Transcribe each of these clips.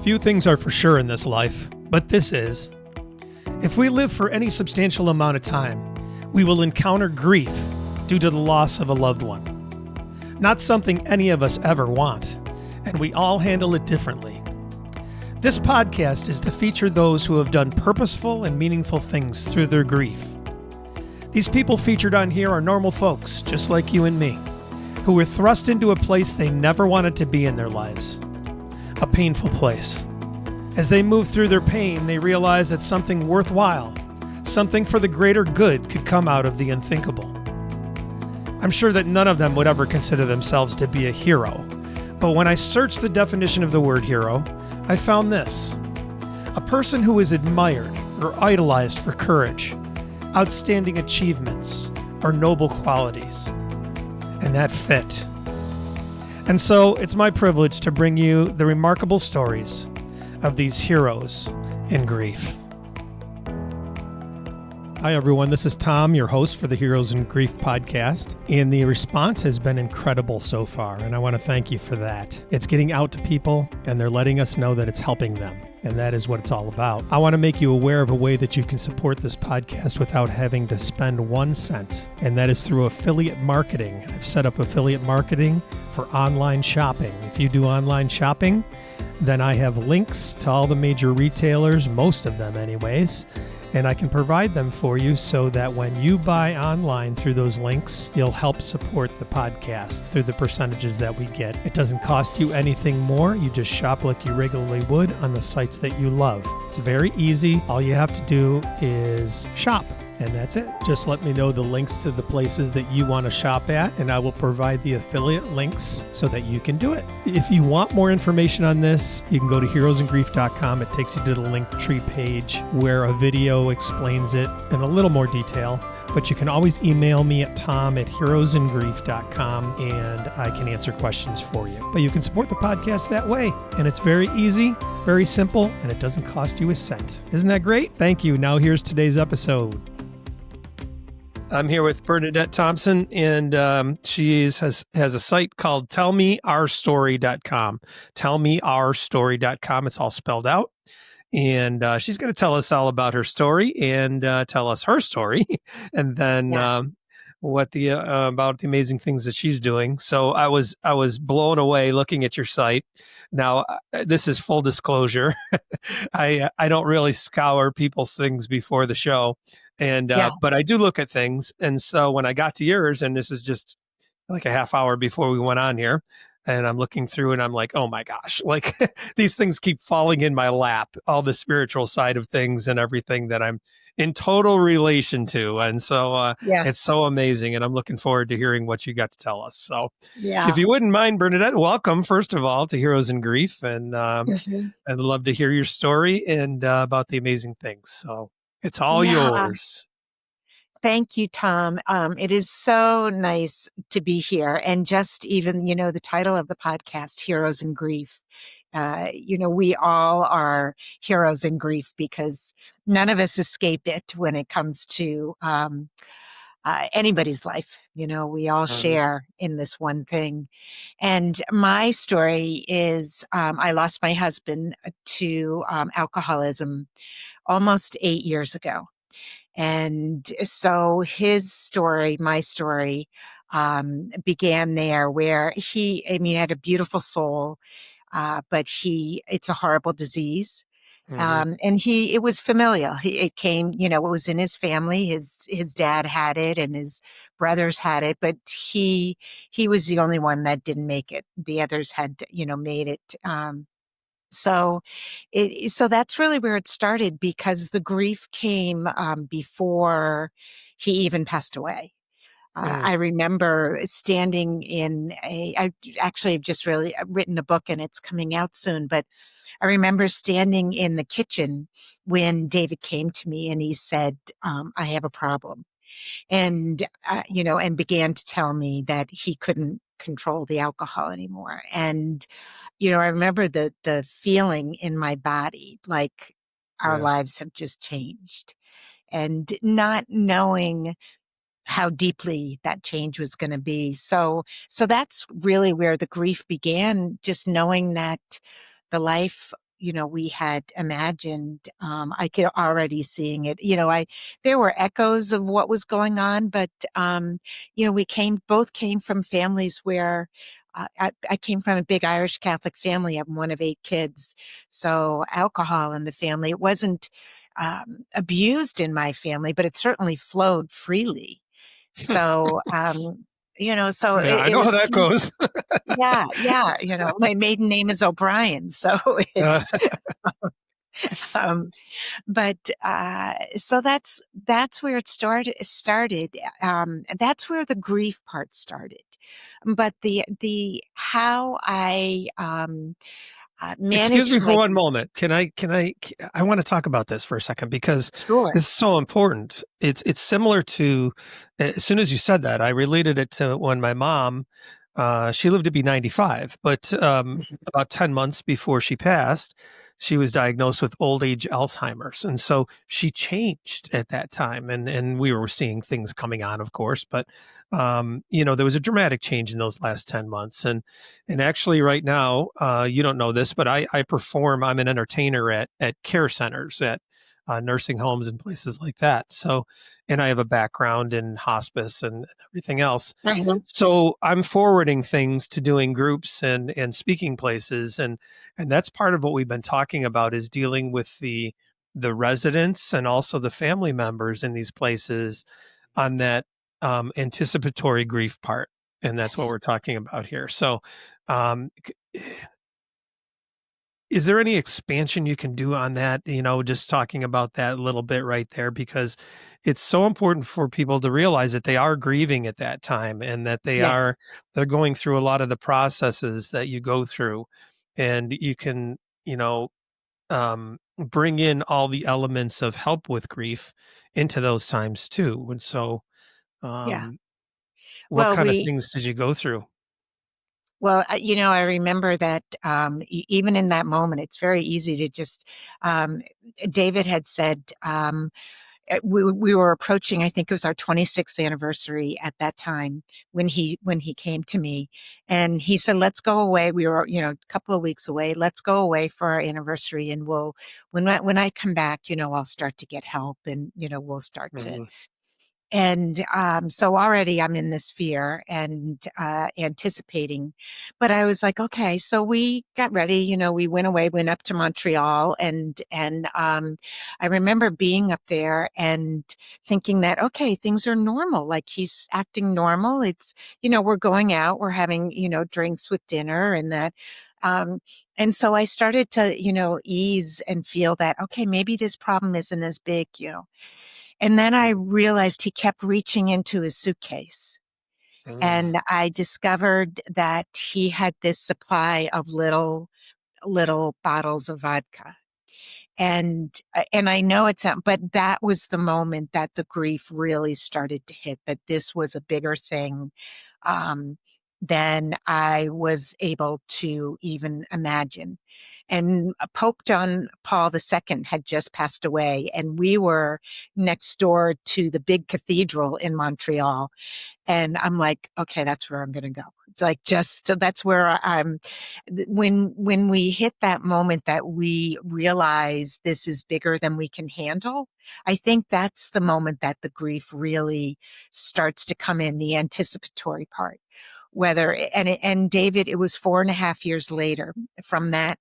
Few things are for sure in this life, but this is. If we live for any substantial amount of time, we will encounter grief due to the loss of a loved one. Not something any of us ever want, and we all handle it differently. This podcast is to feature those who have done purposeful and meaningful things through their grief. These people featured on here are normal folks, just like you and me, who were thrust into a place they never wanted to be in their lives. A painful place. As they move through their pain, they realize that something worthwhile, something for the greater good could come out of the unthinkable. I'm sure that none of them would ever consider themselves to be a hero, but when I searched the definition of the word hero, I found this: a person who is admired or idolized for courage, outstanding achievements, or noble qualities. And that fit. And so it's my privilege to bring you the remarkable stories of these heroes in grief. Hi, everyone. This is Tom, your host for the Heroes in Grief podcast, and the response has been incredible so far, and I want to thank you for that. It's getting out to people, and they're letting us know that it's helping them, and that is what it's all about. I want to make you aware of a way that you can support this podcast without having to spend 1 cent, and that is through affiliate marketing. I've set up affiliate marketing for online shopping. If you do online shopping, then I have links to all the major retailers, most of them anyways, and I can provide them for you so that when you buy online through those links, you'll help support the podcast through the percentages that we get. It doesn't cost you anything more. You just shop like you regularly would on the sites that you love. It's very easy. All you have to do is shop. And that's it. Just let me know the links to the places that you want to shop at, and I will provide the affiliate links so that you can do it. If you want more information on this, you can go to heroesandgrief.com. It takes you to the Linktree page where a video explains it in a little more detail. But you can always email me at tom@heroesandgrief.com, and I can answer questions for you. But you can support the podcast that way, and it's very easy, very simple, and it doesn't cost you a cent. Isn't that great? Thank you. Now here's today's episode. I'm here with Bernadette Thompson, and she has a site called tellmeourstory.com. Tellmeourstory.com. It's all spelled out. And she's going to tell us all about her story and tell us her story, and then about the amazing things that she's doing. So I was blown away looking at your site. Now, this is full disclosure. I don't really scour people's things before the show, and but I do look at things. And so when I got to yours, and this is just like a half hour before we went on here, and I'm looking through and I'm like, oh my gosh, like these things keep falling in my lap, all the spiritual side of things and everything that I'm in total relation to. And so it's so amazing. And I'm looking forward to hearing what you got to tell us. So if you wouldn't mind, Bernadette, welcome, first of all, to Heroes in Grief. And I'd love to hear your story and about the amazing things. So it's all yours. Thank you, Tom. It is so nice to be here. And just even, the title of the podcast, Heroes in Grief, we all are heroes in grief because none of us escape it when it comes to anybody's life. We all share in this one thing. And my story is I lost my husband to alcoholism almost 8 years ago. And so his story, my story, began there where he had a beautiful soul, but it's a horrible disease. And it was familial. It came, it was in his family. His dad had it and his brothers had it, but he was the only one that didn't make it. The others had, made it. So that's really where it started, because the grief came before he even passed away. I remember standing I actually have just really written a book and it's coming out soon, but I remember standing in the kitchen when David came to me and he said, I have a problem. And, and began to tell me that he couldn't control the alcohol anymore. And, I remember the feeling in my body, like our lives have just changed, and not knowing how deeply that change was going to be. So that's really where the grief began, just knowing that the life we had imagined. I could already seeing it. There were echoes of what was going on, but we both came from families where I came from a big Irish Catholic family. I'm one of 8 kids, so alcohol in the family. It wasn't abused in my family, but it certainly flowed freely. So, so Yeah, I it know how was, that goes. yeah, yeah. My maiden name is O'Brien, so Uh, it's, um, but so that's where it started. That's where the grief part started. But the how I Excuse managed me for my one moment. I want to talk about this for a second because sure. this is so important. It's similar to, as soon as you said that, I related it to when my mom, she lived to be 95, but about 10 months before she passed, she was diagnosed with old age Alzheimer's. And so she changed at that time. And we were seeing things coming on, of course, but, there was a dramatic change in those last 10 months. And actually, right now, you don't know this, but I perform. I'm an entertainer at care centers, at nursing homes and places like that. So, and I have a background in hospice and everything else. Mhm. So I'm forwarding things to doing groups and speaking places, and that's part of what we've been talking about is dealing with the residents and also the family members in these places on that anticipatory grief part, and that's what Yes. we're talking about here. So, um, is there any expansion you can do on that? Just talking about that a little bit right there, because it's so important for people to realize that they are grieving at that time and that Yes. they're going through a lot of the processes that you go through, and you can, bring in all the elements of help with grief into those times too. And so, Yeah. um, what Well, kind of we things did you go through? Well, I remember that even in that moment, it's very easy to just. David had said we were approaching. I think it was our 26th anniversary at that time when he came to me, and he said, "Let's go away." We were a couple of weeks away. Let's go away for our anniversary, and when I come back, I'll start to get help, and we'll start to. Mhm. And so already I'm in this fear and anticipating. But I was like, okay. So we got ready. We went away, went up to Montreal, and I remember being up there and thinking that okay, things are normal. Like he's acting normal. It's we're going out, we're having drinks with dinner, and that. Um, and so I started to ease and feel that okay, maybe this problem isn't as big. And then I realized he kept reaching into his suitcase. Mm. And I discovered that he had this supply of little bottles of vodka. And I know it's not, but that was the moment that the grief really started to hit, that this was a bigger thing um, than I was able to even imagine. And Pope John Paul II had just passed away, and we were next door to the big cathedral in Montreal. And I'm like, okay, that's where I'm going to go. It's like just so that's where I'm. When we hit that moment that we realize this is bigger than we can handle, I think that's the moment that the grief really starts to come in, the anticipatory part. And David, it was 4.5 years later from that,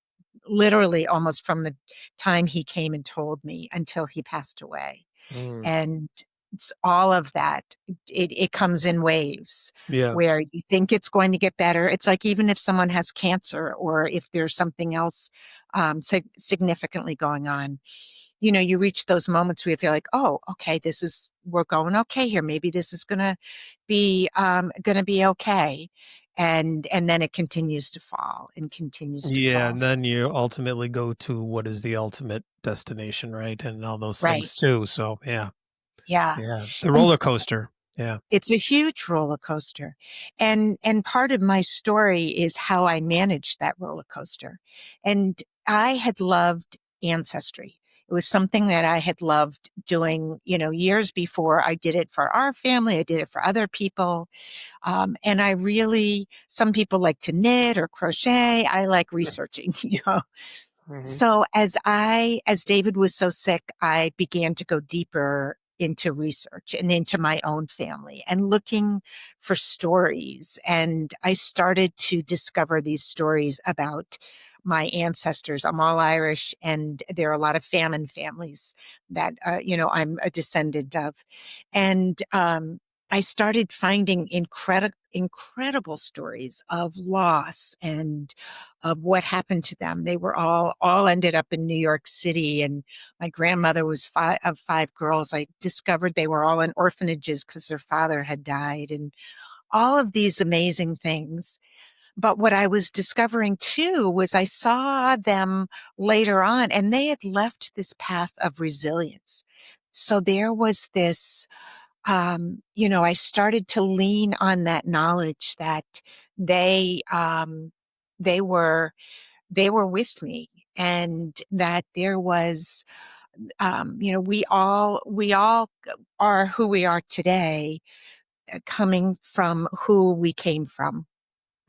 literally almost from the time he came and told me until he passed away. Mm. And it's all of that, it comes in waves Yeah. where you think it's going to get better. It's like even if someone has cancer or if there's something else significantly going on, you reach those moments where you feel like, oh, okay, we're going okay here. Maybe this is gonna be okay. And then it continues to fall and continues to Yeah, fall. and then you ultimately go to what is the ultimate destination, right? And all those Right. things too. So, yeah. Yeah. Yeah. The And roller coaster. Yeah. it's a huge roller coaster. And part of my story is how I managed that roller coaster. And I had loved ancestry. It was something that I had loved doing, years before. I did it for our family. I did it for other people. And I really, some people like to knit or crochet. I like researching, Hmm. So as David was so sick, I began to go deeper into research and into my own family and looking for stories. And I started to discover these stories about my ancestors. I'm all Irish, and there are a lot of famine families that, I'm a descendant of. And, I started finding incredible stories of loss and of what happened to them. They were all ended up in New York City, and my grandmother was five of five girls. I discovered they were all in orphanages because their father had died, and all of these amazing things. But what I was discovering too was I saw them later on, and they had left this path of resilience. So there was this, I started to lean on that knowledge that they, they were they were with me, and that there was, we all are who we are today, coming from who we came from.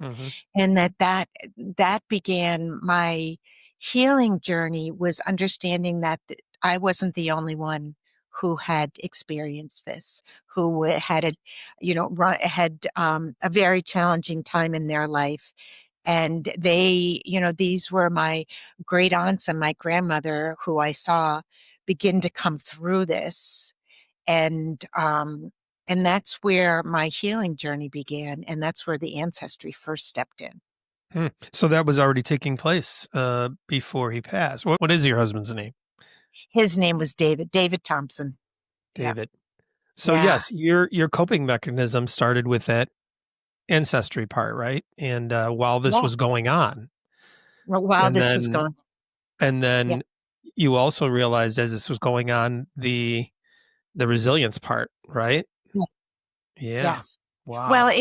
Hmm. And that began my healing journey, was understanding that I wasn't the only one who had experienced this, who had had a very challenging time in their life. And these were my great aunts and my grandmother who I saw begin to come through this. And that's where my healing journey began, and that's where the ancestry first stepped in. Hmm. So that was already taking place before he passed. What is your husband's name? His name was David Thompson. Yeah. David. So Yeah. yes, your coping mechanism started with that ancestry part, right? And while this Yeah. was going on, Well, while and this was then going, and yeah. then you also realized as this was going on the resilience part, right? Yeah. Yeah. Yes. Well, Wow.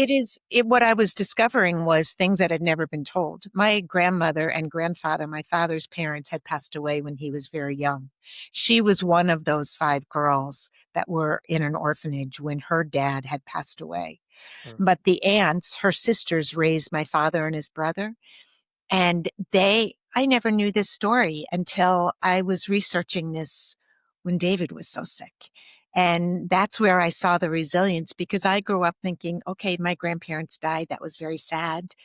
what I was discovering was things that had never been told. My grandmother and grandfather, my father's parents, had passed away when he was very young. She was one of those five girls that were in an orphanage when her dad had passed away. Mm. But the aunts, her sisters, raised my father and his brother. And I never knew this story until I was researching this when David was so sick. And that's where I saw the resilience, because I grew up thinking, okay, my grandparents died. That was very sad.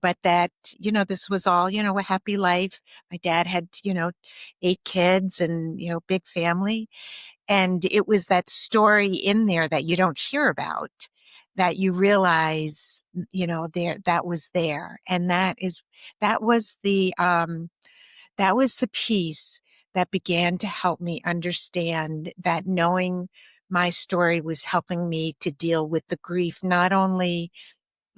But that, this was all, a happy life. My dad had, eight kids and, big family. And it was that story in there that you don't hear about, that you realize, that was there. And that was the piece that began to help me understand that knowing my story was helping me to deal with the grief, not only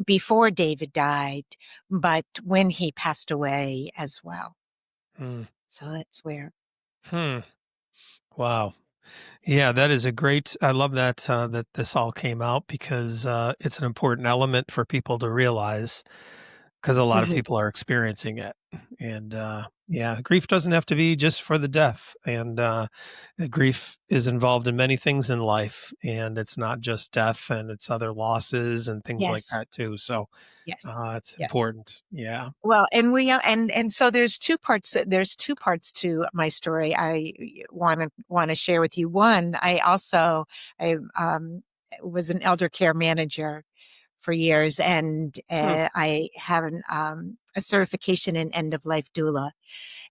before David died, but when he passed away as well. Hmm. So that's where. Hmm. Wow. Yeah, that is a great. I love that that this all came out because it's an important element for people to realize because a lot of Mhm. people are experiencing it, and yeah, grief doesn't have to be just for the death, and grief is involved in many things in life, and it's not just death, and it's other losses and things like Yes, that too. So yes, it's yes. important. Yeah. Well, and so there's two parts to my story I want to share with you. One, I was an elder care manager for years, and Hmm. I have a certification in end-of-life doula.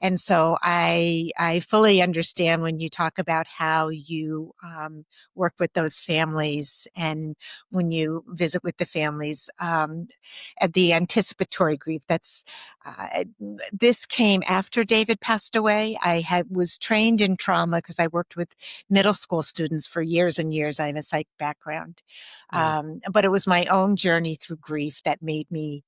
And so I fully understand when you talk about how you work with those families, and when you visit with the families, at the anticipatory grief. This came after David passed away. Was trained in trauma because I worked with middle school students for years and years. I have a psych background, Hmm. but it was my own journey through grief that made me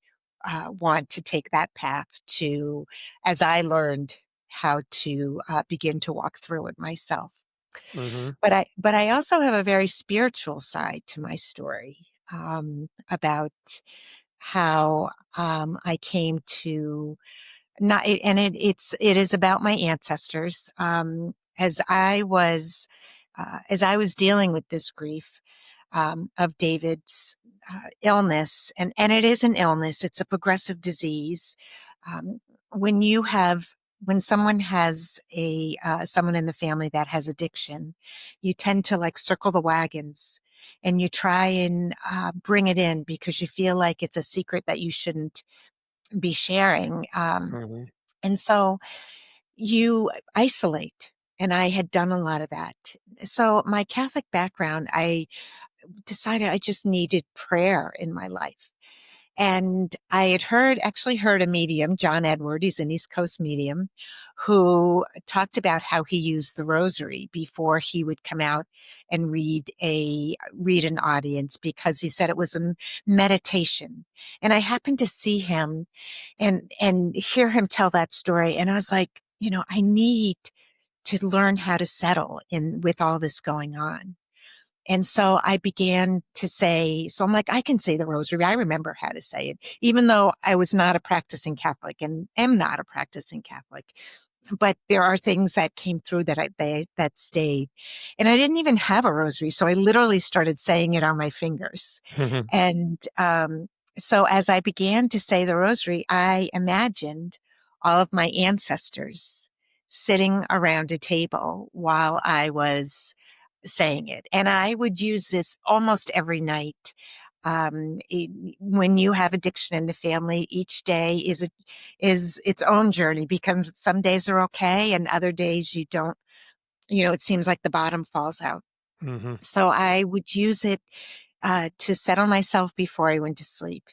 want to take that path to, as I learned how to begin to walk through it myself. Mm-hmm. But I also have a very spiritual side to my story, about how I came to not, it is about my ancestors. As I was dealing with this grief, of David's illness, and it is an illness. It's a progressive disease. When you have when someone has someone in the family that has addiction, you tend to like circle the wagons and you try and bring it in because you feel like it's a secret that you shouldn't be sharing. Hmm. And so you isolate. And I had done a lot of that. So my Catholic background, I decided I just needed prayer in my life. And I had actually heard a medium, John Edward, he's an East Coast medium, who talked about how he used the rosary before he would come out and read an audience, because he said it was a meditation. And I happened to see him and hear him tell that story. And I was like, I need to learn how to settle in with all this going on. And so I began to say, so I'm like, I can say the rosary. I remember how to say it, even though I was not a practicing Catholic and am not a practicing Catholic. But there are things that came through that stayed. And I didn't even have a rosary. So I literally started saying it on my fingers. And so as I began to say the rosary, I imagined all of my ancestors sitting around a table while I was saying it. And I would use this almost every night. When you have addiction in the family, each day is its own journey, because some days are okay and other days you don't, it seems like the bottom falls out. Hmm. So I would use it to settle myself before I went to sleep.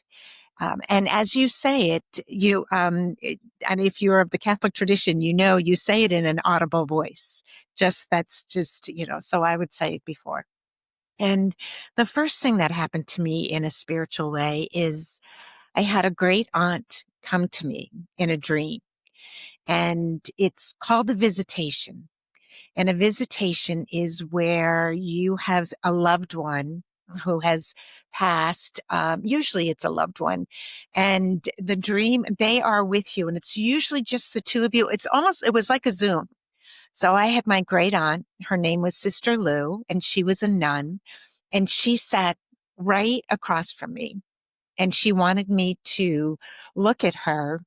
And as you say it, and if you're of the Catholic tradition, you say it in an audible voice. So I would say it before. And the first thing that happened to me in a spiritual way is I had a great aunt come to me in a dream, and it's called a visitation. And a visitation is where you have a loved one who has passed. Usually it's a loved one. And the dream, they are with you. And it's usually just the two of you. It was like a Zoom. So I had my great aunt. Her name was Sister Lou, and she was a nun. And she sat right across from me. And she wanted me to look at her,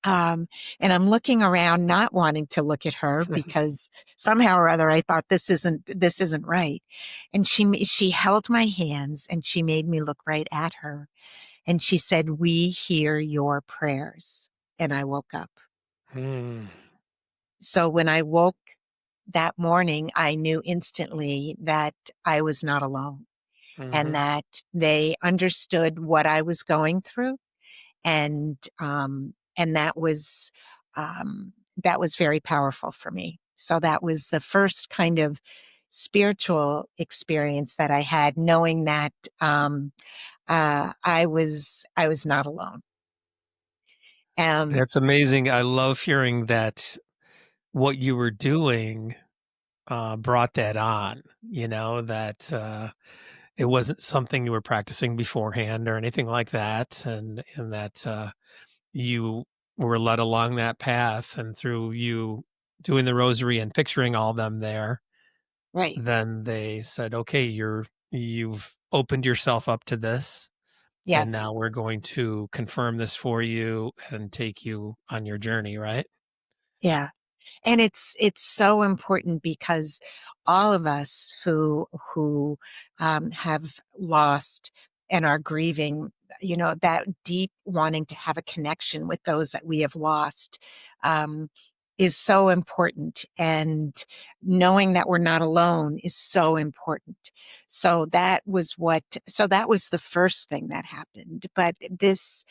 and I'm looking around, not wanting to look at her because somehow or other I thought this isn't right. And she held my hands and she made me look right at her. And she said, "We hear your prayers." And I woke up. Hmm. So when I woke that morning, I knew instantly that I was not alone and Hmm. that they understood what I was going through. And that was very powerful for me. So that was the first kind of spiritual experience that I had, knowing that I was not alone. Um, That's amazing. I love hearing that what you were doing brought that on, that it wasn't something you were practicing beforehand or anything like that. And that you were led along that path, and through you doing the rosary and picturing all them there, right. then they said, okay, you've opened yourself up to this. And now Yes. we're going to confirm this for you and take you on your journey, right? Yeah. And it's so important because all of us who have lost and are grieving, that deep wanting to have a connection with those that we have lost, um, is so important. And knowing that we're not alone is so important. So that was the first thing that happened. But this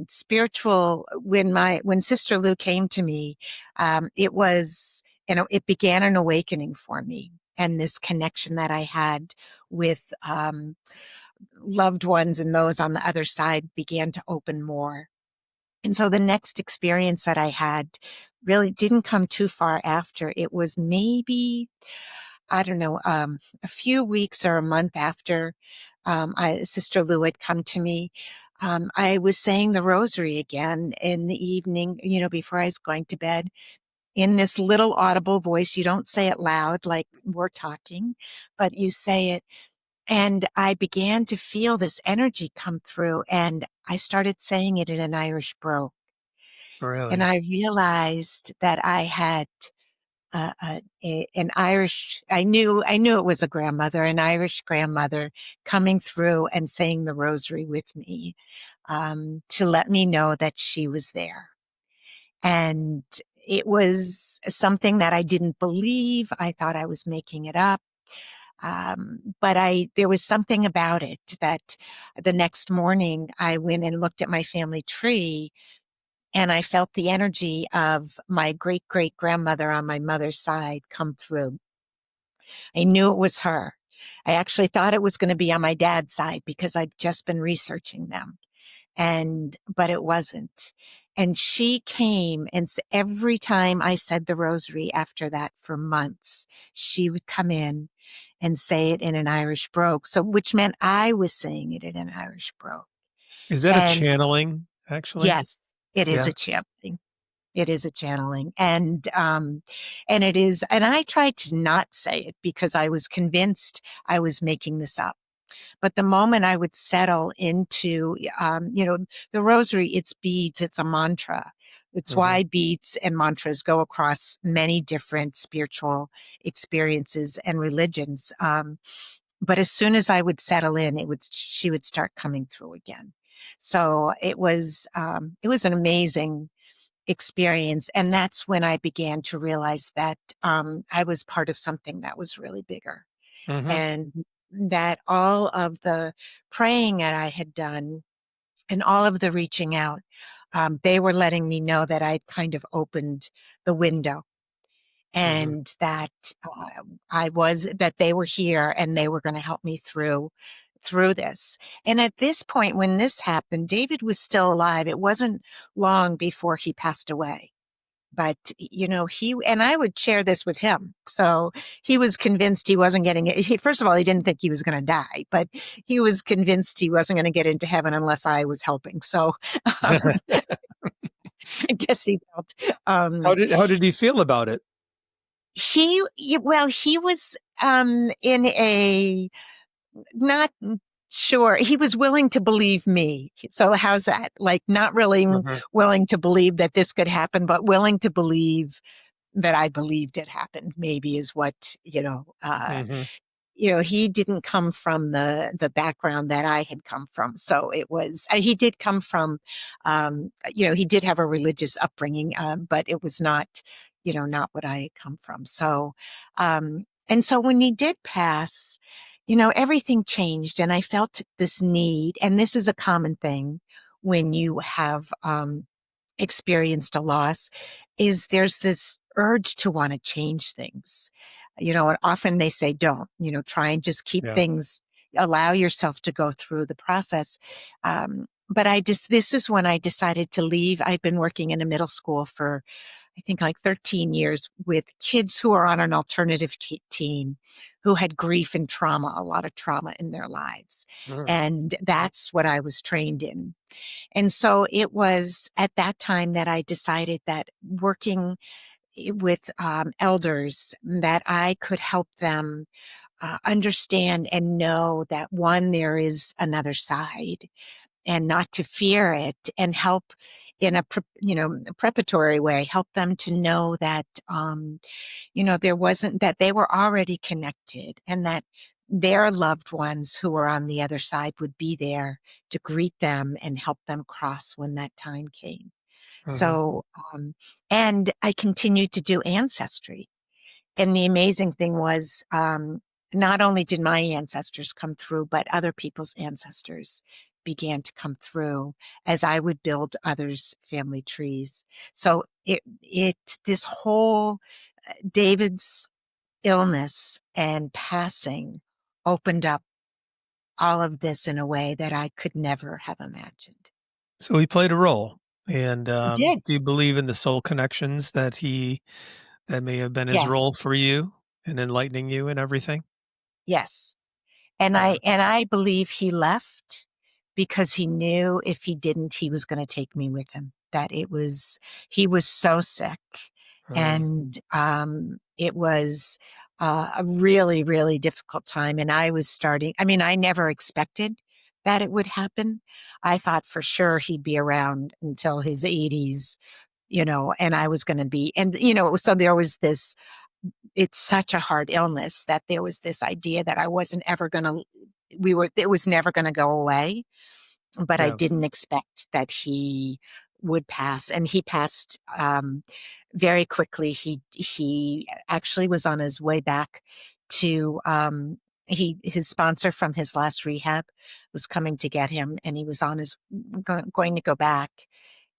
spiritual, when Sister Lou came to me, it began an awakening for me, and this connection that I had with loved ones and those on the other side began to open more. And so the next experience that I had really didn't come too far after. It was maybe, I don't know, a few weeks or a month after Sister Lou had come to me. I was saying the rosary again in the evening, before I was going to bed, in this little audible voice. You don't say it loud like we're talking, but you say it. And I began to feel this energy come through, and I started saying it in an Irish brogue. And Really? I realized that I had an Irish, I knew it was a grandmother, an Irish grandmother coming through and saying the rosary with me, to let me know that she was there. And it was something that I didn't believe. I thought I was making it up. But there was something about it that the next morning I went and looked at my family tree, and I felt the energy of my great great grandmother on my mother's side come through. I knew it was her. I actually thought it was going to be on my dad's side because I'd just been researching them, but it wasn't. And she came, and every time I said the rosary after that for months, she would come in and say it in an Irish brogue. So, which meant I was saying it in an Irish brogue. Is that a And channeling, actually? yes, it is Yeah. a channeling. It is a channeling. And it is, and I tried to not say it because I was convinced I was making this up. But the moment I would settle into, the rosary, it's beads, it's a mantra. It's Hmm. why beads and mantras go across many different spiritual experiences and religions. But as soon as I would settle in, she would start coming through again. So it was an amazing experience. And that's when I began to realize that I was part of something that was really bigger, Hmm. and that all of the praying that I had done and all of the reaching out, they were letting me know that I'd kind of opened the window, Hmm. and that that they were here and they were going to help me through this. And at this point, when this happened, David was still alive. It wasn't long before he passed away. But, and I would share this with him. So he was convinced he wasn't getting it. First of all, he didn't think he was going to die, but he was convinced he wasn't going to get into heaven unless I was helping. So um, I guess he felt, How did he feel about it? he was in a not sure. He was willing to believe me. So how's that? Like, not really Hmm. willing to believe that this could happen, but willing to believe that I believed it happened, maybe, is what, Hmm. he didn't come from the background that I had come from. So it was, he did come from, he did have a religious upbringing, but it was not, not what I had come from. So, and so when he did pass, everything changed, and I felt this need, and this is a common thing when you have, experienced a loss, is there's this urge to want to change things. And often they say, don't, try and just keep Yeah. things, allow yourself to go through the process. But this is when I decided to leave. I'd been working in a middle school for, I think, like 13 years with kids who are on an alternative team who had grief and trauma, a lot of trauma in their lives. Mm. And that's what I was trained in. And so it was at that time that I decided that working with elders, that I could help them understand and know that, one, there is another side, and not to fear it, and help in a preparatory way, help them to know that, there wasn't, that they were already connected, and that their loved ones who were on the other side would be there to greet them and help them cross when that time came. Hmm. So, and I continued to do ancestry. And the amazing thing was, not only did my ancestors come through, but other people's ancestors began to come through as I would build others' family trees. So this whole David's illness and passing opened up all of this in a way that I could never have imagined. So he played a role. And He did. do you believe in the soul connections that may have been his Yes. role for you in enlightening you and everything? Yes. And Yeah. I believe he left because he knew if he didn't, he was going to take me with him. That he was so sick, Mm. and it was a really, really difficult time. And I was starting. I mean, I never expected that it would happen. I thought for sure he'd be around until his 80s, and I was going to be, and, so there was this, it's such a hard illness that there was this idea that I wasn't ever going to, it was never going to go away. But I Yeah. didn't expect that he would pass, and he passed very quickly. He actually was on his way back to his sponsor from his last rehab was coming to get him, and he was on his going to go back,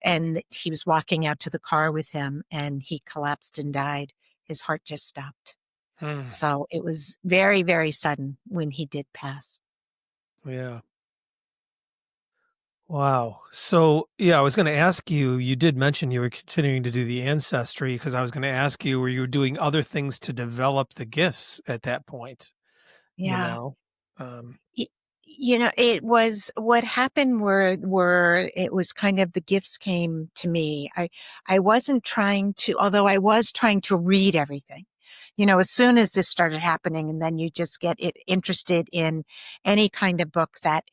and he was walking out to the car with him, and he collapsed and died. His heart just stopped. Hmm. So it was very, very sudden when he did pass. Yeah. Wow. So, yeah, I was going to ask you, you did mention you were continuing to do the ancestry because I was going to ask you, were you doing other things to develop the gifts at that point, you Yeah. know? Um, Y- it was what happened were it was kind of the gifts came to me. I wasn't trying to, although I was trying to read everything. As soon as this started happening, and then you just get interested in any kind of book that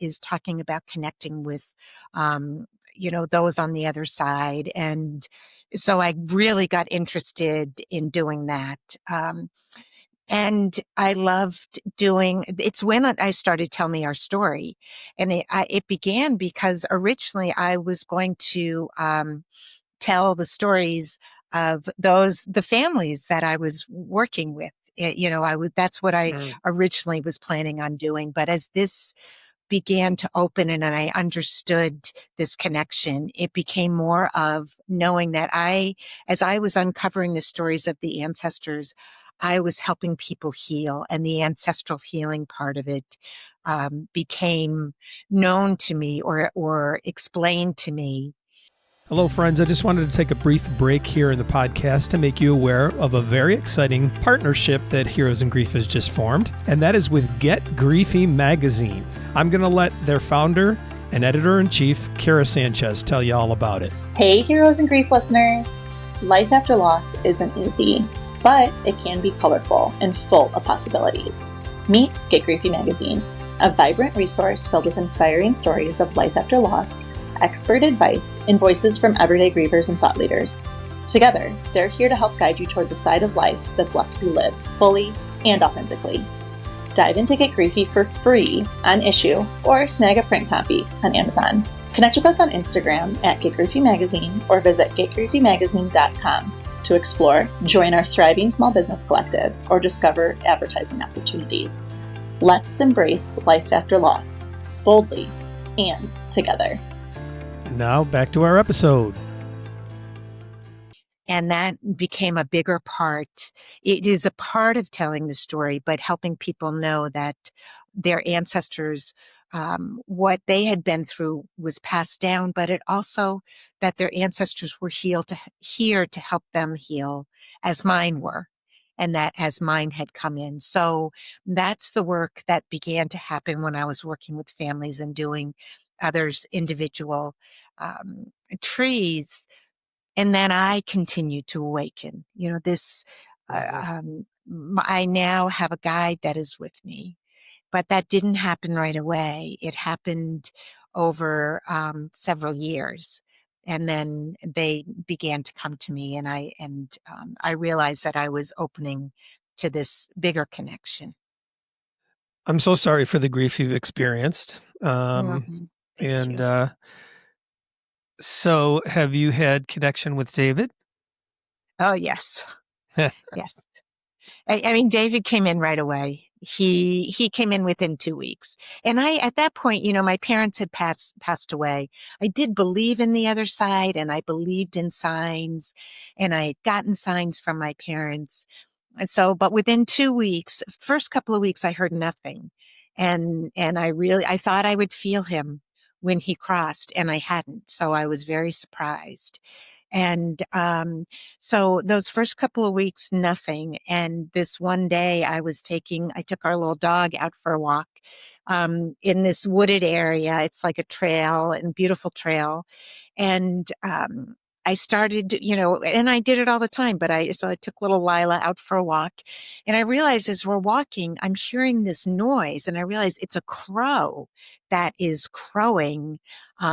is talking about connecting with, those on the other side, and so I really got interested in doing that. And I loved doing, it's when I started Tell Me Our Story. And it began because originally I was going to tell the stories of the families that I was working with. That's what I mm. originally was planning on doing. But as this began to open and I understood this connection, it became more of knowing that as I was uncovering the stories of the ancestors, I was helping people heal, and the ancestral healing part of it became known to me or explained to me. Hello, friends. I just wanted to take a brief break here in the podcast to make you aware of a very exciting partnership that Heroes in Grief has just formed, and that is with Get Griefy Magazine. I'm going to let their founder and editor-in-chief, Kara Sanchez, tell you all about it. Hey, Heroes in Grief listeners. Life after loss isn't easy, but it can be colorful and full of possibilities. Meet Get Griefy Magazine, a vibrant resource filled with inspiring stories of life after loss, expert advice, and voices from everyday grievers and thought leaders. Together, they're here to help guide you toward the side of life that's left to be lived fully and authentically. Dive into Get Griefy for free on issue or snag a print copy on Amazon. Connect with us on Instagram at Get Griefy Magazine or visit getgriefymagazine.com to explore, join our thriving small business collective, or discover advertising opportunities. Let's embrace life after loss, boldly and together. And now back to our episode. And that became a bigger part. It is a part of telling the story, but helping people know that their ancestors, what they had been through was passed down, but it also that their ancestors were here to help them heal as mine were. And that as mine had come in. So that's the work that began to happen when I was working with families and doing others' individual trees. And then I continued to awaken. I now have a guide that is with me, but that didn't happen right away. It happened over several years. And then they began to come to me, and I realized that I was opening to this bigger connection. I'm so sorry for the grief you've experienced. Mhm. Thank And you. So have you had connection with David? Oh, yes. Yes. I mean, David came in right away. He came in within 2 weeks. And at that point, my parents had passed away. I did believe in the other side, and I believed in signs, and I had gotten signs from my parents. So, but within 2 weeks, first couple of weeks, I heard nothing. And I thought I would feel him when he crossed, and I hadn't. So I was very surprised. And so those first couple of weeks, nothing. And this one day I took our little dog out for a walk in this wooded area. It's like a trail and beautiful trail. And I started, and I did it all the time, but I took little Lila out for a walk, and I realized as we're walking, I'm hearing this noise, and I realized it's a crow that is crowing,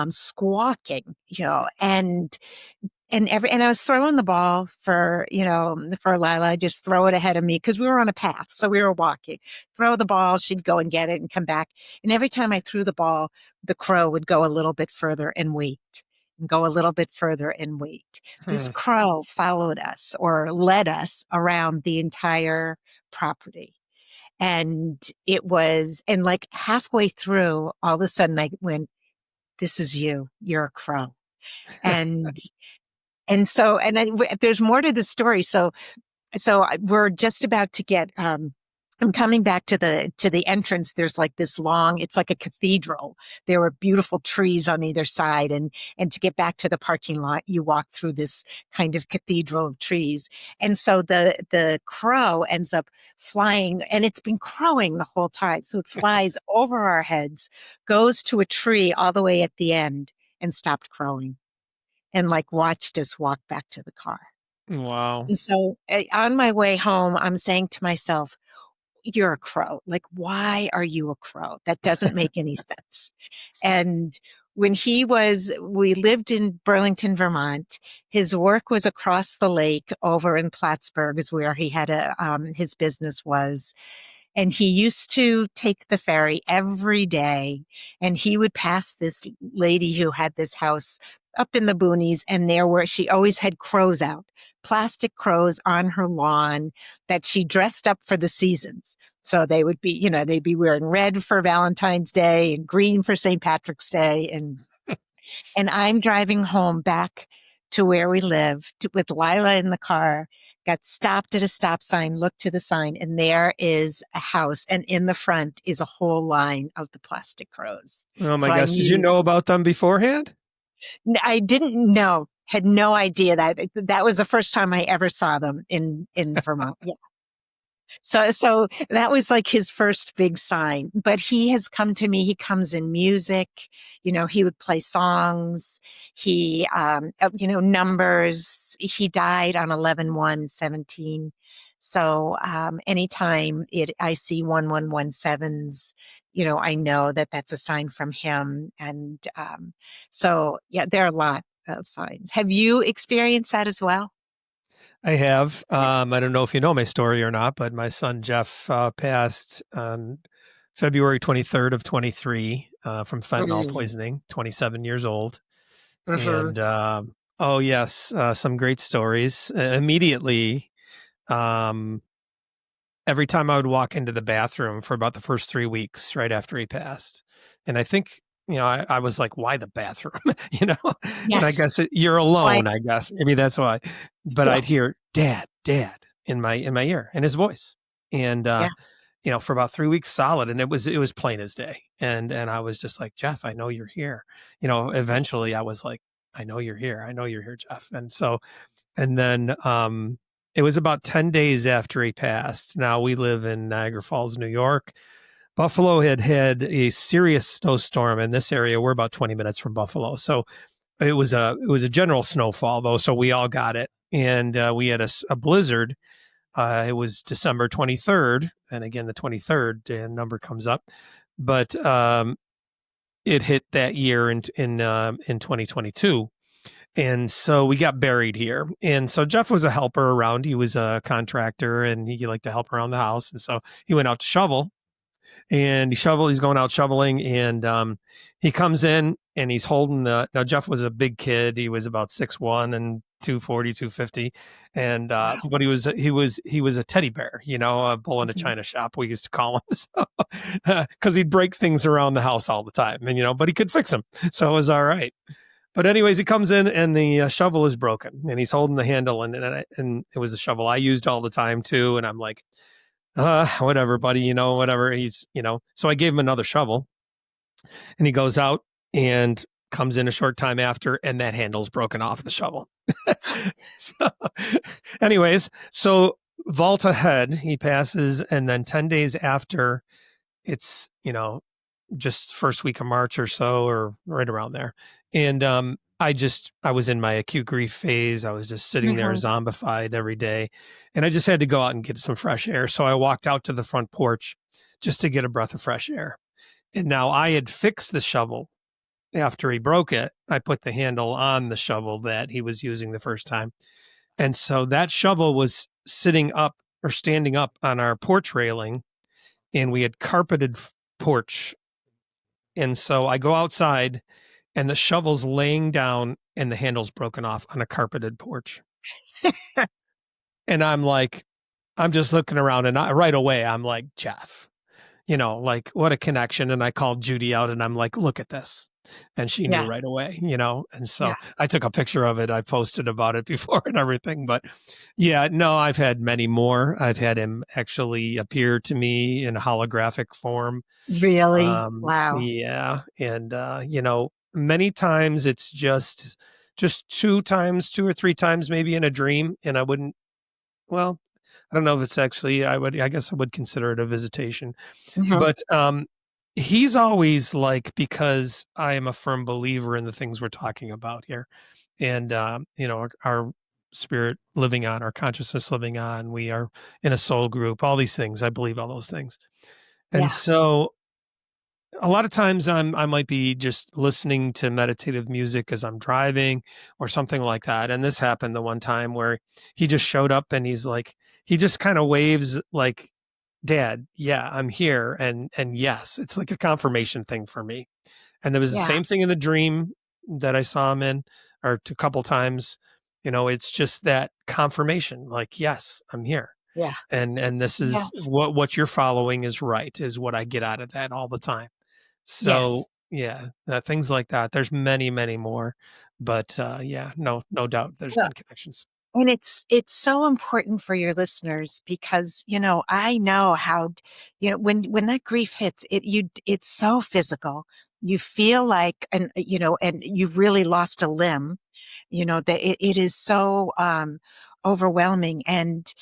squawking, and I was throwing the ball for Lila. I just throw it ahead of me because we were on a path. So we were walking, throw the ball. She'd go and get it and come back. And every time I threw the ball, the crow would go a little bit further and wait and go a little bit further and wait. This crow followed us or led us around the entire property. And and like halfway through, all of a sudden I went, "This is you. You're a crow." And there's more to the story. So we're just about to get, I'm coming back to the entrance. There's like this it's like a cathedral. There were beautiful trees on either side. And to get back to the parking lot, you walk through this kind of cathedral of trees. And so the crow ends up flying, and it's been crowing the whole time. So it flies over our heads, goes to a tree all the way at the end, and stopped crowing. And like watched us walk back to the car. Wow. And so on my way home, I'm saying to myself, "You're a crow. Like, why are you a crow? That doesn't make any sense." And when we lived in Burlington, Vermont. His work was across the lake over in Plattsburgh is where he had his business was. And he used to take the ferry every day, and he would pass this lady who had this house up in the boonies, and she always had crows out, plastic crows on her lawn that she dressed up for the seasons. So they would be, they'd be wearing red for Valentine's Day and green for St. Patrick's Day. And I'm driving home back to where we live with Lila in the car, got stopped at a stop sign, looked to the sign, and there is a house. And in the front is a whole line of the plastic crows. Oh my gosh. Did you know about them beforehand? I didn't know, had no idea that was the first time I ever saw them in Vermont. Yeah. So that was like his first big sign, but he has come to me. He comes in music, he would play songs. He, numbers. He died on 11/1/17. So, anytime I see 1117s, I know that that's a sign from him. And, so yeah, there are a lot of signs. Have you experienced that as well? I have. I don't know if you know my story or not, but my son Jeff passed on February 23rd of 23 from fentanyl poisoning, 27 years old. And oh yes, some great stories. Immediately, every time I would walk into the bathroom for about the first 3 weeks right after he passed, and I think I was like, why the bathroom? Yes. And I guess you're alone. I guess maybe that's why. But I'd hear dad in my ear and his voice, and for about 3 weeks solid, and it was plain as day. And I was just like, Jeff, I know you're here. Eventually I was like, I know you're here. I know you're here, Jeff. And then it was about 10 days after he passed. Now we live in Niagara Falls, New York. Buffalo had a serious snowstorm in this area. We're about 20 minutes from Buffalo. So it was a general snowfall though. So we all got it. And we had a blizzard. It was December 23rd. And again, the 23rd number comes up, but it hit that year in 2022. And so we got buried here. And so Jeff was a helper around. He was a contractor and he liked to help around the house. And so he went out to shovel. And he's going out shoveling, and he comes in and he's holding now Jeff was a big kid. He was about 6'1" and 240, 250. And, Wow. but he was a teddy bear, a bull in a china shop, we used to call him. So, cause he'd break things around the house all the time and, but he could fix them. So it was all right. But anyways, he comes in and the shovel is broken and he's holding the handle and it was a shovel I used all the time too. And I'm like, whatever, buddy, whatever. He's, so I gave him another shovel and he goes out and comes in a short time after and that handle's broken off the shovel. So anyways, so vault ahead, he passes. And then 10 days after, it's, just first week of March or so, or right around there. And, I was in my acute grief phase. I was just sitting there Mhm. zombified every day. And I just had to go out and get some fresh air. So I walked out to the front porch just to get a breath of fresh air. And now I had fixed the shovel after he broke it. I put the handle on the shovel that he was using the first time. And so that shovel was sitting up or standing up on our porch railing, and we had carpeted porch. And so I go outside and the shovel's laying down and the handle's broken off on a carpeted porch. And I'm like, I'm just looking around and right away, I'm like, Jeff, like what a connection. And I called Judy out and I'm like, look at this. And she knew Yeah. right away, and so Yeah. I took a picture of it. I posted about it before and everything. But yeah, no, I've had many more. I've had him actually appear to me in holographic form. Really? Wow. Yeah. And, many times it's just 2 or 3 times maybe in a dream. And well, I don't know if it's actually, I guess I would consider it a visitation, Mhm. but, he's always like, because I am a firm believer in the things we're talking about here and, our spirit living on, our consciousness living on, we are in a soul group, all these things. I believe all those things. And Yeah. so a lot of times I might be just listening to meditative music as I'm driving or something like that. And this happened the one time where he just showed up and he just kind of waves like, Dad, yeah, I'm here. And yes, it's like a confirmation thing for me. And there was the Yeah. same thing in the dream that I saw him in, or a couple times. It's just that confirmation, like, yes, I'm here. Yeah. And this Yeah. is what you're following is right, is what I get out of that all the time. So Yes. yeah, things like that. There's many, many more, but yeah, no doubt there's Well, been connections. and it's so important for your listeners because, I know how, when that grief hits, it's so physical. You feel like, and you've really lost a limb, that it is so overwhelming. And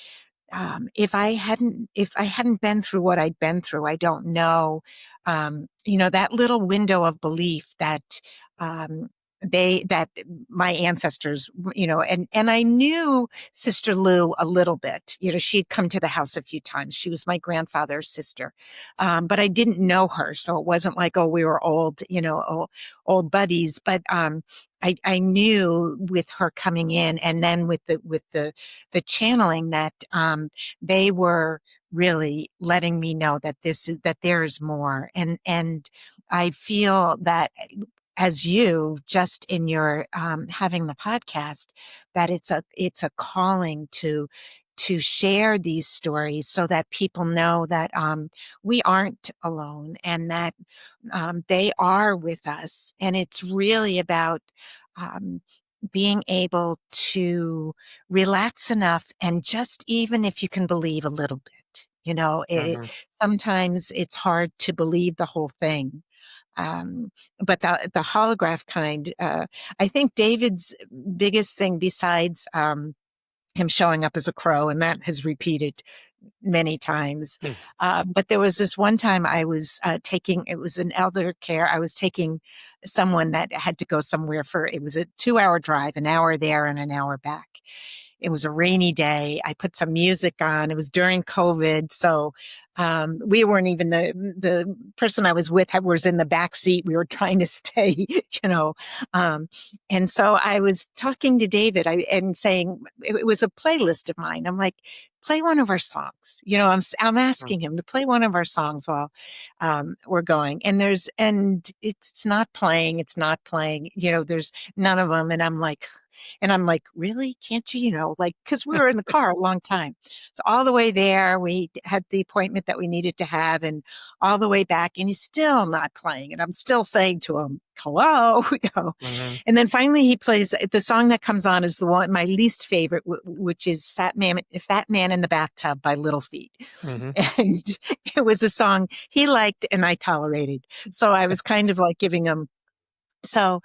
if I hadn't been through what I'd been through, I don't know, that little window of belief that, um, that my ancestors, and I knew Sister Lou a little bit. She'd come to the house a few times. She was my grandfather's sister. But I didn't know her. So it wasn't like, oh, we were old buddies, but, I knew with her coming in and then with the channeling that, they were really letting me know that that there is more. And I feel that as you just in your, having the podcast, that it's a calling to share these stories so that people know that, we aren't alone and that, they are with us. And it's really about, um, being able to relax enough and just even if you can believe a little bit, Hmm. sometimes it's hard to believe the whole thing. But the holograph kind, I think David's biggest thing besides, him showing up as a crow, and that has repeated many times. But there was this one time I was it was an elder care. I was taking someone that had to go somewhere it was a 2-hour drive, an hour there and an hour back. It was a rainy day. I put some music on. It was during COVID. So we weren't even the person I was with was in the back seat. We were trying to stay, you know. Um, and so I was talking to David and saying, it was a playlist of mine. I'm like, play one of our songs. I'm asking him to play one of our songs while we're going. And it's not playing. It's not playing. There's none of them. And I'm like, really? Can't you, because we were in the car a long time. So all the way there, we had the appointment that we needed to have and all the way back and he's still not playing. And I'm still saying to him, hello, Hmm. And then finally he plays the song that comes on is the one, my least favorite, which is Fat Man in the Bathtub by Little Feat. Hmm. And it was a song he liked and I tolerated. So I was kind of like giving him So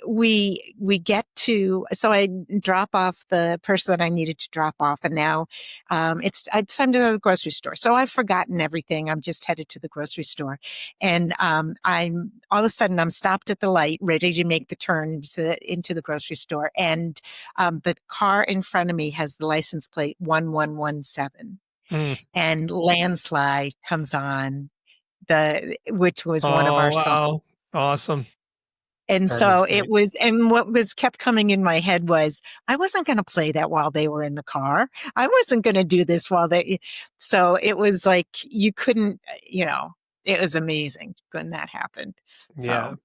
we get to, so I drop off the person that I needed to drop off, and now it's time to go to the grocery store. So I've forgotten everything. I'm just headed to the grocery store, and I'm all of a sudden I'm stopped at the light, ready to make the turn into the grocery store, and the car in front of me has the license plate 1117, and Landslide comes on, which was one of Oh, our songs. wow. Awesome. And That is so it great. was, and what was kept coming in my head was, I wasn't going to play that while they were in the car. I wasn't going to do this so it was like, you couldn't, it was amazing when that happened. Yeah. So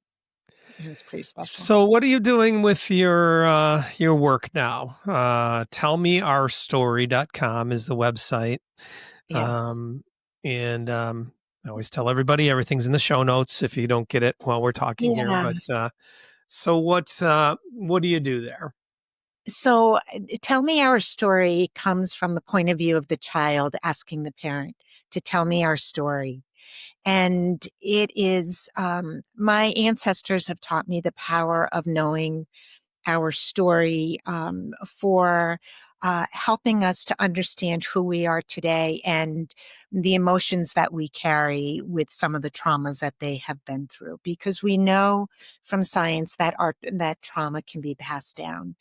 it was pretty special. So what are you doing with your work now? Tellmeourstory.com is the website. Yes. And I always tell everybody everything's in the show notes if you don't get it while we're talking here. Yeah. But so what do you do there? So tell me our story comes from the point of view of the child asking the parent to tell me our story. And it is, my ancestors have taught me the power of knowing our story, for helping us to understand who we are today and the emotions that we carry with some of the traumas that they have been through. Because we know from science that that trauma can be passed down.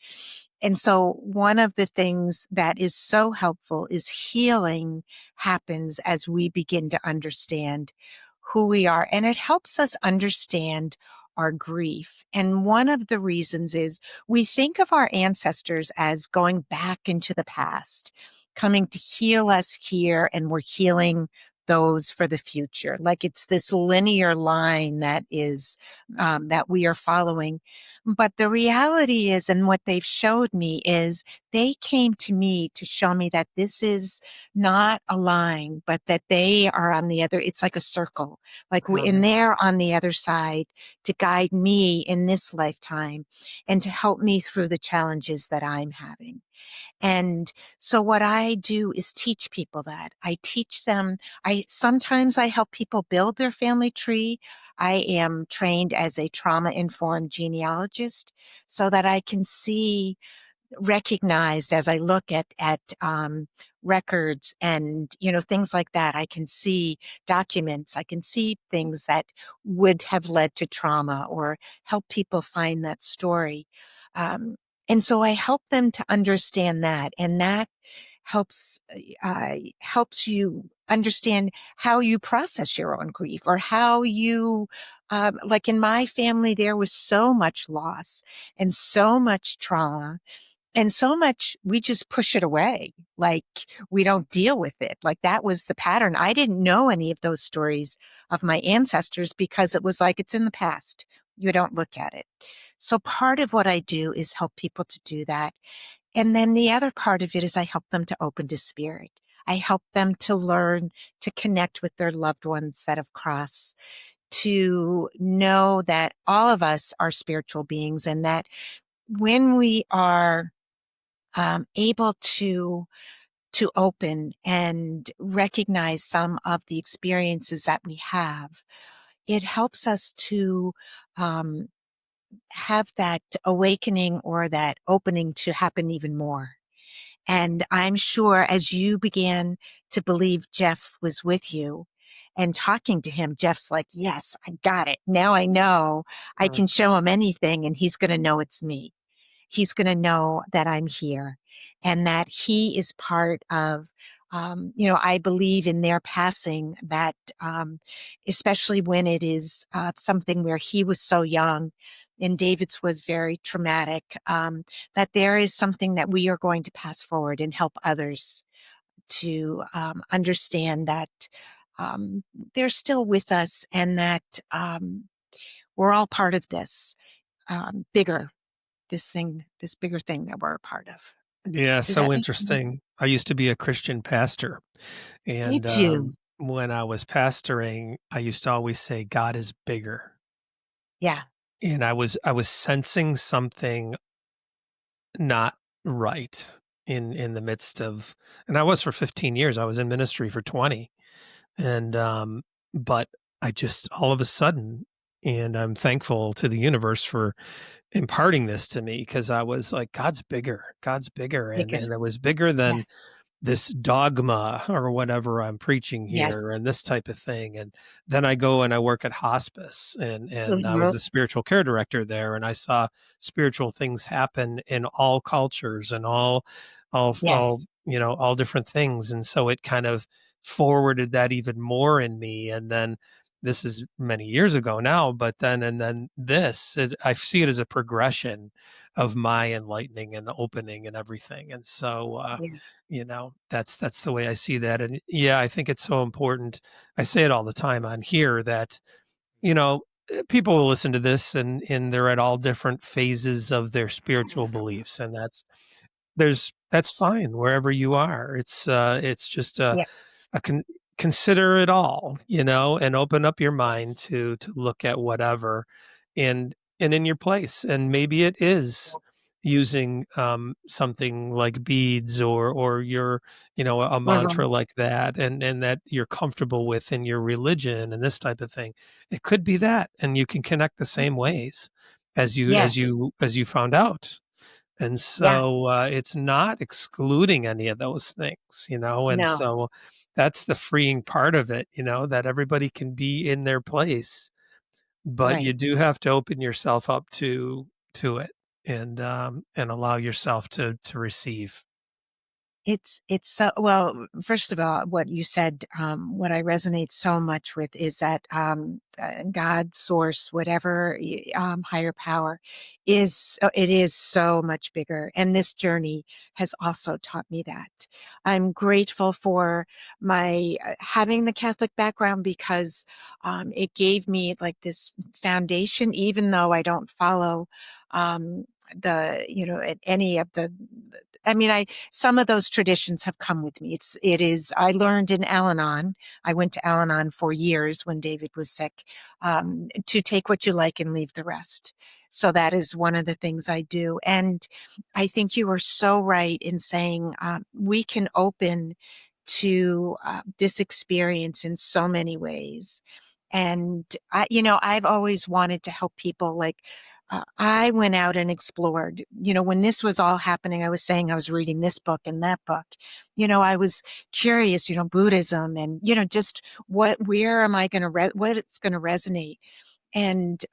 And so one of the things that is so helpful is healing happens as we begin to understand who we are. And it helps us understand our grief. And one of the reasons is we think of our ancestors as going back into the past, coming to heal us here, and we're healing those for the future. Like it's this linear line that is, that we are following. But the reality is, and what they've showed me is, they came to me to show me that this is not a line, but that they are on the other, it's like a circle, like and they're on the other side to guide me in this lifetime and to help me through the challenges that I'm having. And so what I do is teach people that. I teach them, sometimes I help people build their family tree. I am trained as a trauma-informed genealogist so that I can see, recognized as I look at records and things like that. I can see documents. I can see things that would have led to trauma or help people find that story. And so I help them to understand that, and that helps you understand how you process your own grief, or how you, like in my family, there was so much loss and so much trauma and so much, we just push it away. Like we don't deal with it. Like that was the pattern. I didn't know any of those stories of my ancestors because it was like, it's in the past. You don't look at it. So part of what I do is help people to do that. And then the other part of it is I help them to open to spirit. I help them to learn to connect with their loved ones that have crossed, to know that all of us are spiritual beings, and that when we are able to open and recognize some of the experiences that we have, it helps us to have that awakening or that opening to happen even more. And I'm sure as you began to believe Jeff was with you and talking to him, Jeff's like, yes, I got it. Now I know I can show him anything and he's going to know it's me. He's going to know that I'm here and that he is part of, I believe in their passing, that especially when it is something where he was so young and David's was very traumatic, that there is something that we are going to pass forward and help others to understand that they're still with us, and that we're all part of this bigger this bigger thing that we're a part of. Yeah, Does so that make sense? interesting. I used to be a Christian pastor, and Did you? when I was pastoring, I used to always say, "God is bigger," Yeah. and I was sensing something not right in the midst of, and I was for 15 years. I was in ministry for 20, and but I just all of a sudden And I'm thankful to the universe for imparting this to me, because I was like, God's bigger. God's bigger. And, Bigger. and it was bigger Yeah. than this dogma or whatever I'm preaching Yes. here and this type of thing. And then I go and I work at hospice, and I was Mhm. the spiritual care director there, and I saw spiritual things happen in all cultures and all Yes. all different things. And so it kind of forwarded that even more in me. And then this is many years ago now, but then I see it as a progression of my enlightening and opening and everything. And so Yeah. that's the way I see that. And yeah, I think it's so important. I say it all the time on here that, people will listen to this, and they're at all different phases of their spiritual beliefs. And that's fine wherever you are. It's just Yes. a con- consider it all, and open up your mind to look at whatever, and in your place. And maybe it is using something like beads, or your, a Mhm. mantra like that, and that you're comfortable with in your religion and this type of thing. It could be that, and you can connect the same ways as you as Yes. you as you found out. And Yeah. so it's not excluding any of those things, and No. so that's the freeing part of it, that everybody can be in their place, but Right. you do have to open yourself up to it, and allow yourself to receive. It's so well. First of all, what you said, what I resonate so much with is that God, source, whatever, higher power, it is so much bigger. And this journey has also taught me that. I'm grateful for my having the Catholic background, because it gave me like this foundation, even though I don't follow at any of the. I mean, some of those traditions have come with me. I learned in Al-Anon. I went to Al-Anon for years when David was sick, to take what you like and leave the rest. So that is one of the things I do. And I think you are so right in saying we can open to this experience in so many ways. And I've always wanted to help people. Like, I went out and explored. When this was all happening, I was saying I was reading this book and that book. I was curious. Buddhism, and just where am I going to what it's going to resonate. And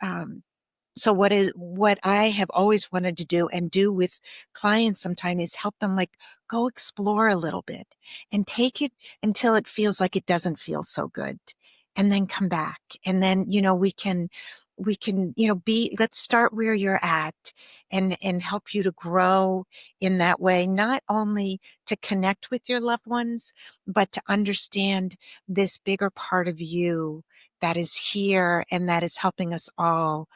so what I have always wanted to do and do with clients sometimes is help them, like, go explore a little bit and take it until it feels like it doesn't feel so good, and then come back. And then, we can, let's start where you're at, and help you to grow in that way, not only to connect with your loved ones, but to understand this bigger part of you that is here and that is helping us all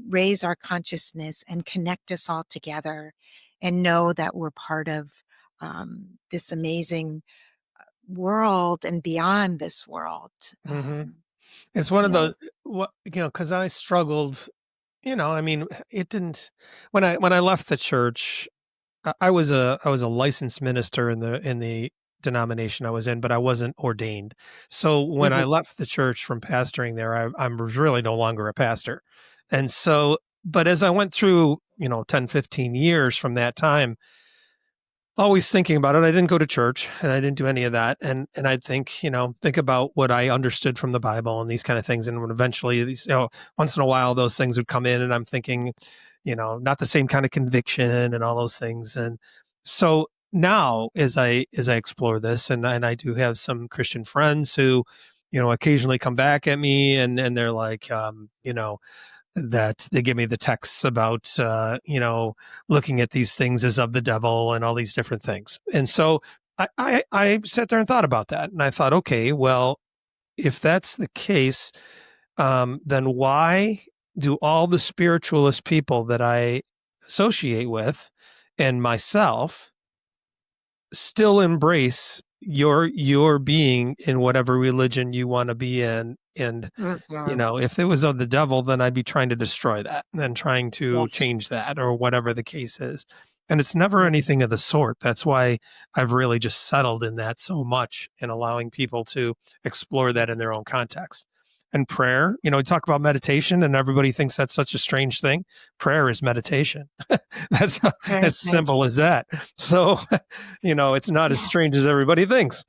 raise our consciousness and connect us all together, and know that we're part of this amazing world and beyond this world. Hmm. It's one of those, Yes. because I struggled, I mean, it didn't, when I left the church. I was a licensed minister in the denomination I was in, but I wasn't ordained. So when I Mhm. left the church from pastoring there, I was really no longer a pastor. And so, but as I went through, 10, 15 years from that time, always thinking about it. I didn't go to church and I didn't do any of that. And I'd think about what I understood from the Bible and these kind of things. And when eventually once in a while, those things would come in, and I'm thinking, not the same kind of conviction and all those things. And so now as I explore this, and I do have some Christian friends who, occasionally come back at me, and they're like, that they give me the texts about, looking at these things as of the devil and all these different things. And so I sat there and thought about that. And I thought, okay, well, if that's the case, then why do all the spiritualist people that I associate with and myself still embrace your being in whatever religion you want to be in? And Mhm. if it was of the devil, then I'd be trying to destroy that and then trying to Yes. change that, or whatever the case is. And it's never Yeah. anything of the sort. That's why I've really just settled in that so much, and allowing people to explore that in their own context. And prayer, we talk about meditation and everybody thinks that's such a strange thing. Prayer is meditation. That's Prayer as is simple meditation. as that. So, it's not as Yeah. strange as everybody thinks,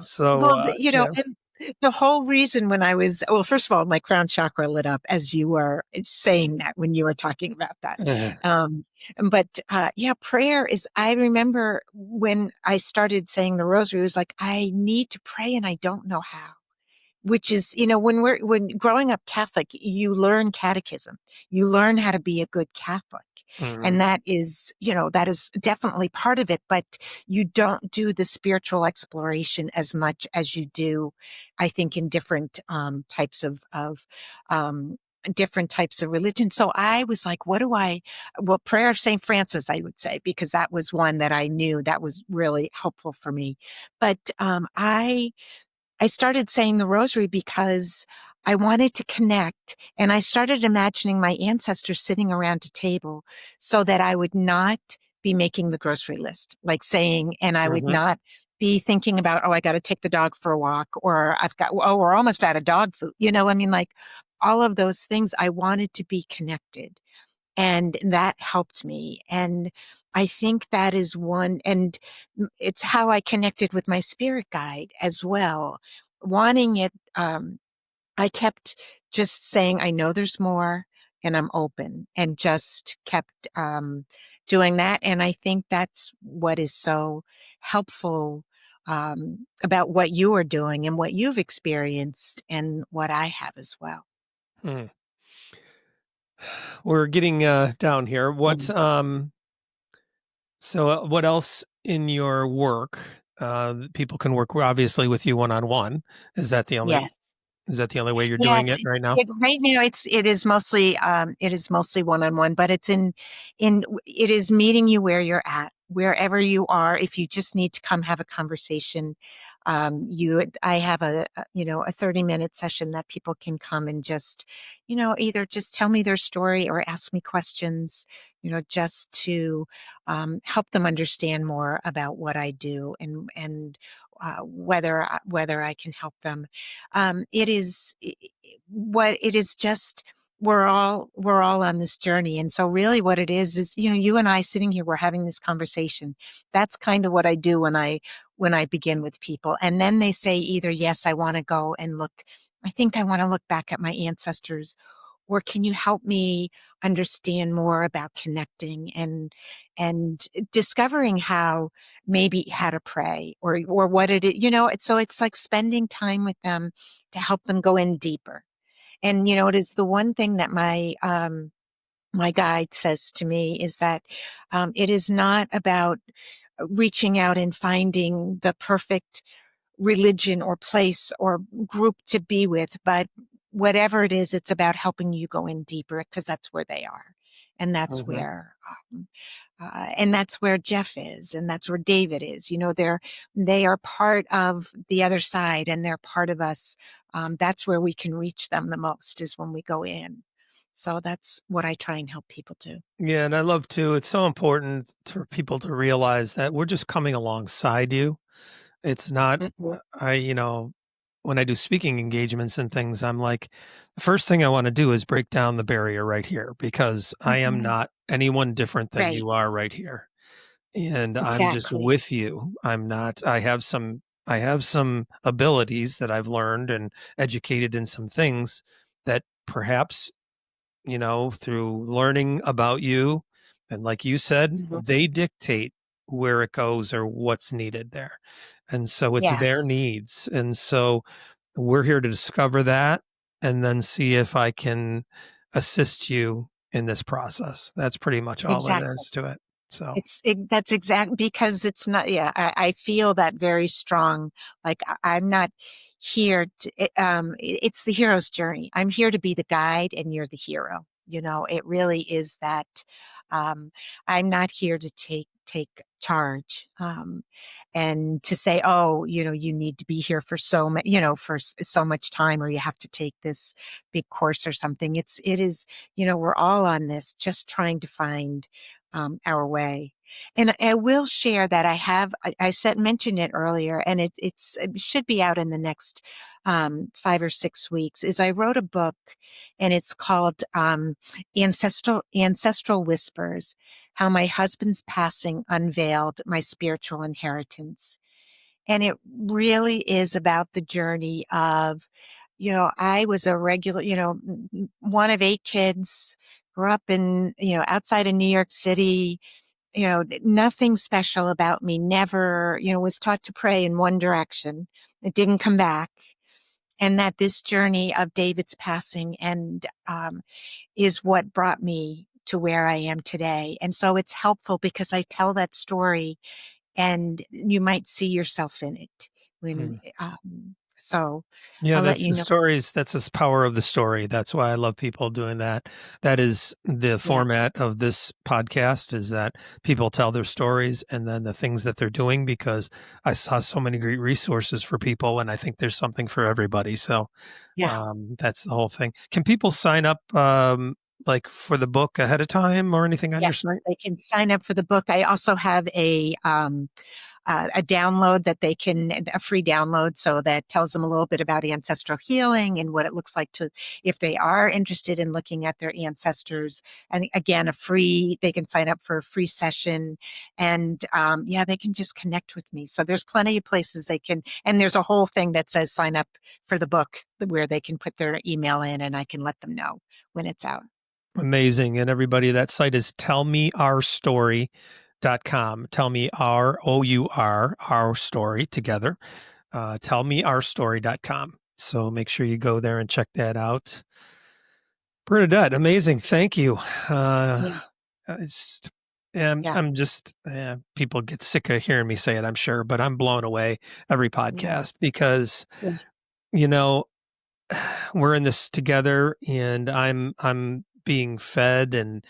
so, Well, yeah. and the whole reason when I was, well, first of all, my crown chakra lit up as you were saying that when you were talking about that. Um, but prayer is, I remember when I started saying the rosary, it was like, I need to pray and I don't know how. Which is, when growing up Catholic, you learn catechism, you learn how to be a good Catholic. And Mhm. that is definitely part of it, but you don't do the spiritual exploration as much as you do, I think, in types of, um, different types of religion. So I was like, well, prayer of St. Francis, I would say, because that was one that I knew that was really helpful for me. But, I started saying the rosary because I wanted to connect, and I started imagining my ancestors sitting around a table so that I would not be making the grocery list, and I would Mhm. not be thinking about, oh, I got to take the dog for a walk, or we're almost out of dog food. I mean, like all of those things. I wanted to be connected, and that helped me. And I think that is one, and it's how I connected with my spirit guide as well. Wanting it, I kept just saying, I know there's more and I'm open, and just kept doing that. And I think that's what is so helpful about what you are doing and what you've experienced and what I have as well. Hmm. We're getting down here. What else in your work people can work obviously with you one-on-one? Is that the only Yes. is that the only way you're doing Yes, it right now? right now it is mostly one-on-one, but it is meeting you where you're at, wherever you are. If you just need to come have a conversation, I have a 30-minute session that people can come and just, either just tell me their story or ask me questions, just to help them understand more about what I do, and whether I can help them. It is what it is just we're all on this journey. And so really what it is, you and I sitting here, we're having this conversation. That's kind of what I do when I begin with people. And then they say either, yes, I want to go and look, I think I want to look back at my ancestors, or can you help me understand more about connecting and discovering how to pray, or what it is, so it's like spending time with them to help them go in deeper. And it is the one thing that my guide says to me is that it is not about reaching out and finding the perfect religion or place or group to be with, but whatever it is, it's about helping you go in deeper, because that's where they are. And that's Mhm. where Jeff is, and that's where David is. They are part of the other side, and they're part of us. That's where we can reach them the most, is when we go in. So that's what I try and help people do. Yeah, and I love too, it's so important for people to realize that we're just coming alongside you. It's not, Mhm. when I do speaking engagements and things, I'm like, the first thing I want to do is break down the barrier right here, because I am Mhm. not anyone different than Right. you are right here. And I'm just Exactly. with you. I have some abilities that I've learned and educated in some things that perhaps through learning about you. And like you said, Mhm. they dictate where it goes or what's needed there. And so it's their Yes. needs. And so we're here to discover that and then see if I can assist you in this process. That's pretty much all it Exactly. is to it. So, That's exact, because it's not, yeah, I feel that very strong. Like I'm not here it's the hero's journey. I'm here to be the guide and you're the hero. It really is that. Um, I'm not here to take charge, and to say, oh, you need to be here for so much time, or you have to take this big course or something. It is, we're all on this just trying to find our way. And I will share that I mentioned it earlier, and it should be out in the next 5 or 6 weeks, is I wrote a book, and it's called Ancestral Whispers, How My Husband's Passing Unveiled My Spiritual Inheritance. And it really is about the journey of, I was a regular, one of 8 kids, grew up in, outside of New York City, nothing special about me, never, was taught to pray in one direction. It didn't come back. And that this journey of David's passing is what brought me to where I am today. And so it's helpful because I tell that story and you might see yourself in it so Yeah, I'll let that's you the know. stories. That's the power of the story. That's why I love people doing that. That is the format of this podcast, is that people tell their stories and then the things that they're doing, because I saw so many great resources for people, and I think there's something for everybody. So that's the whole thing. Can people sign up like for the book ahead of time or anything on your site? They can sign up for the book. I also have a download that a free download, so that tells them a little bit about ancestral healing and what it looks like if they are interested in looking at their ancestors. And again, they can sign up for a free session, and they can just connect with me. So there's plenty of places and there's a whole thing that says sign up for the book where they can put their email in, and I can let them know when it's out. Amazing. And everybody, that site is tellmeourstory.com. Tell me our story together. Tellmeourstory.com. So make sure you go there and check that out. Bernadette, amazing. Thank you. I'm just, people get sick of hearing me say it, I'm sure, but I'm blown away every podcast because, we're in this together, and I'm being fed and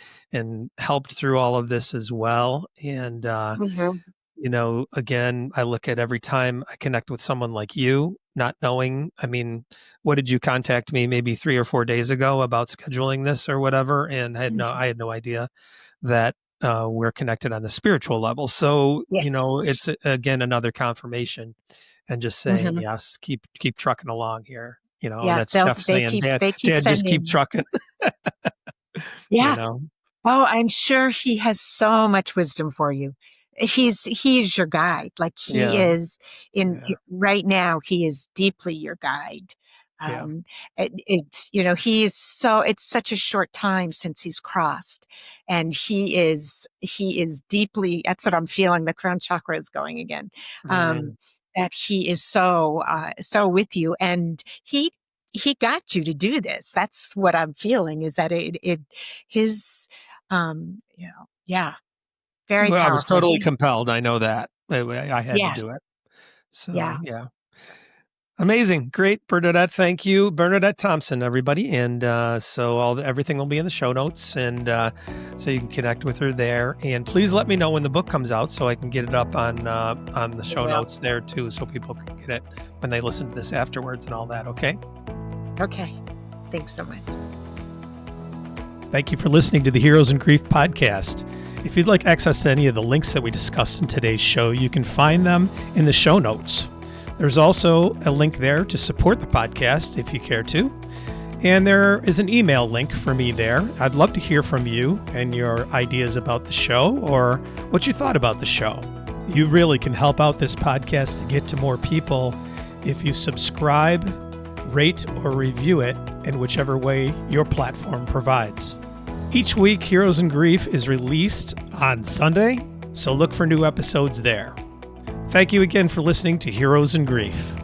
helped through all of this as well. And, again, I look at every time I connect with someone like you, not knowing, what did you contact me maybe 3 or 4 days ago about scheduling this or whatever? And I had no idea that we're connected on the spiritual level. So, it's again, another confirmation, and just saying, yes, keep trucking along here. That's Jeff saying, Dad, just keep trucking. Oh, I'm sure he has so much wisdom for you. He is your guide. Like he is right now, he is deeply your guide. It's such a short time since he's crossed, and he is deeply, that's what I'm feeling. The crown chakra is going again. That he is so with you, and he got you to do this. That's what I'm feeling, is that very powerful. I was totally compelled. I know that. I had to do it. So, amazing. Great, Bernadette. Thank you. Bernadette Thompson, everybody. And so everything will be in the show notes, and so you can connect with her there. And please let me know when the book comes out so I can get it up on the show notes there too, so people can get it when they listen to this afterwards and all that. Okay? Okay. Thanks so much. Thank you for listening to the Heroes in Grief podcast. If you'd like access to any of the links that we discussed in today's show, you can find them in the show notes. There's also a link there to support the podcast if you care to. And there is an email link for me there. I'd love to hear from you and your ideas about the show, or what you thought about the show. You really can help out this podcast to get to more people if you subscribe, rate, or review it in whichever way your platform provides. Each week, Heroes in Grief is released on Sunday, so look for new episodes there. Thank you again for listening to Heroes in Grief.